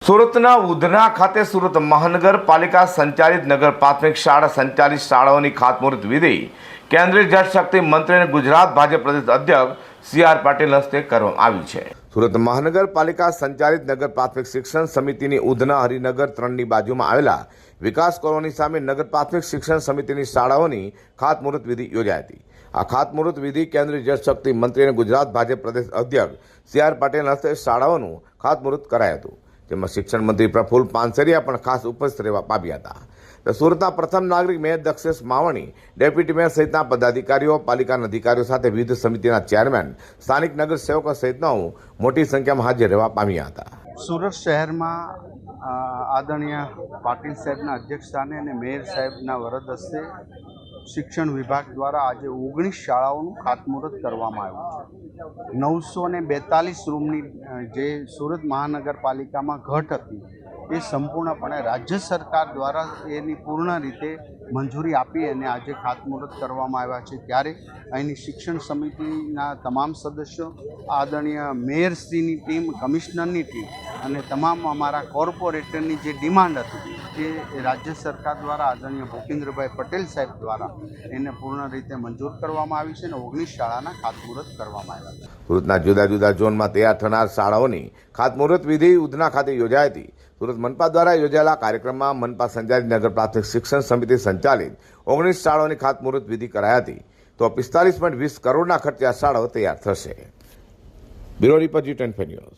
સુરતના ઉધના ખાતે સુરત મહાનગરપાલિકા સંચાલિત નગર પ્રાથમિક શાળા સંચાલિત શાળાઓની ખાતમુહૂર્ત વિધિ કેન્દ્રીય જળશક્તિ મંત્રી અને ગુજરાત ભાજપ પ્રદેશ અધ્યક્ષ સી આર પાટીલ હસ્તે કરવામાં આવી છે। સુરત મહાનગરપાલિકા સંચાલિત નગર પ્રાથમિક શિક્ષણ સમિતિની ઉધના હરિનગર 3ની બાજુમાં આવેલા વિકાસ કોલોની સામે નગર પ્રાથમિક શિક્ષણ સમિતિની શાળાઓની ખાતમુહૂર્ત વિધિ યોજાઈ હતી। આ ખાતમુહૂર્ત વિધિ કેન્દ્રીય જળશક્તિ મંત્રી અને ગુજરાત ભાજપ પ્રદેશ અધ્યક્ષ સી આર પાટીલ હસ્તે શાળાઓનું ખાતમુહૂર્ત કરાયું હતું, જેમાં શિક્ષણ મંત્રી પ્રફુલ્લ પાનસેરિયા પણ ખાસ ઉપસ્થિત રહેવા પામ્યા હતા। તો સુરતના પ્રથમ નાગરિક mayor Dakshesh Mavani, deputy mayor સહિતના પદાધિકારીઓ, પાલિકાના અધિકારીઓ સાથે વિવિધ સમિતિના ચેરમેન, સ્થાનિક નગર સેવકો સહિતનાઓ મોટી સંખ્યામાં હાજર રહેવા પામ્યા હતા। સુરત શહેરમાં આદરણીય પાટીલ સાહેબના અધ્યક્ષસ્થાને અને મેયર સાહેબના વરદ હસ્તે શિક્ષણ વિભાગ દ્વારા આજે 19 શાળાઓનું ખાતમુહૂર્ત કરવામાં આવ્યું છે। 942 રૂમની જે સુરત મહાનગરપાલિકામાં ઘટ હતી એ સંપૂર્ણપણે રાજ્ય સરકાર દ્વારા એની પૂર્ણ રીતે મંજૂરી આપી અને આજે ખાતમુહૂર્ત કરવામાં આવ્યા છે। ત્યારે અહીંની શિક્ષણ સમિતિના તમામ સદસ્યો, આદરણીય મેયરશ્રીની ટીમ, કમિશનરની ટીમ અને તમામ અમારા કોર્પોરેટરની જે ડિમાન્ડ હતી તે રાજ્ય સરકાર દ્વારા આદરણીય ભૂપેન્દ્રભાઈ પટેલ સાહેબ દ્વારા એને પૂર્ણ રીતે મંજૂર કરવામાં આવી છે અને 19 શાળાના ખાતમુહૂર્ત કરવામાં આવ્યા છે। સુરતના જુદા જુદા ઝોનમાં તૈયાર થનાર શાળાઓની ખાતમુહૂર્ત વિધિ ઉધના ખાતે યોજાઈ હતી। સુરત મનપા દ્વારા યોજાયેલા કાર્યક્રમમાં મનપા સંચાલિત નગર પ્રાથમિક શિક્ષણ સમિતિ સંચાલિત 19 શાળાઓની ખાતમુહૂર્ત વિધિ કરાઈ હતી। તો 45.20 કરોડના ખર્ચે આ શાળાઓ તૈયાર થશે। Bureau report G24 news.